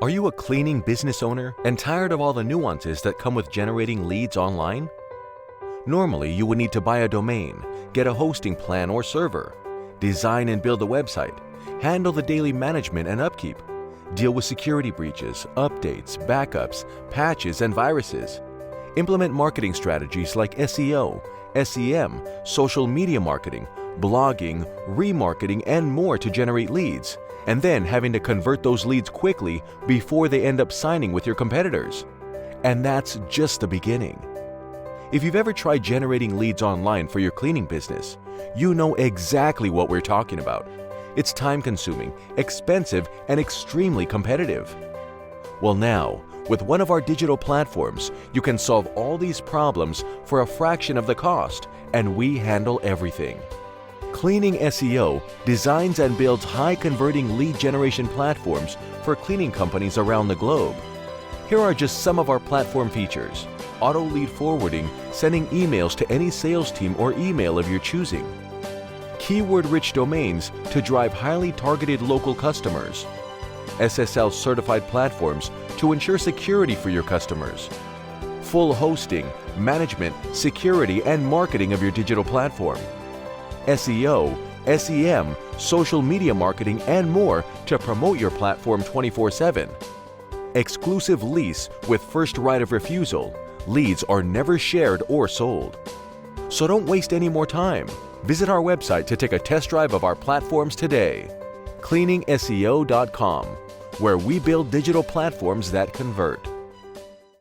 Are you a cleaning business owner and tired of all the nuances that come with generating leads online? Normally, you would need to buy a domain, get a hosting plan or server, design and build a website, handle the daily management and upkeep, deal with security breaches, updates, backups, patches, and viruses, implement marketing strategies like SEO, SEM, social media marketing, blogging, remarketing, and more to generate leads, and then having to convert those leads quickly before they end up signing with your competitors. And that's just the beginning. If you've ever tried generating leads online for your cleaning business, you know exactly what we're talking about. It's time-consuming, expensive, and extremely competitive. Well now, with one of our digital platforms, you can solve all these problems for a fraction of the cost, and we handle everything. Cleaning SEO designs and builds high-converting lead generation platforms for cleaning companies around the globe. Here are just some of our platform features: auto lead forwarding, sending emails to any sales team or email of your choosing; keyword-rich domains to drive highly targeted local customers; SSL certified platforms to ensure security for your customers; full hosting, management, security, and marketing of your digital platform; SEO, SEM, social media marketing, and more to promote your platform 24/7. Exclusive lease with first right of refusal. Leads are never shared or sold. So don't waste any more time. Visit our website to take a test drive of our platforms today. cleaningseo.com, where we build digital platforms that convert.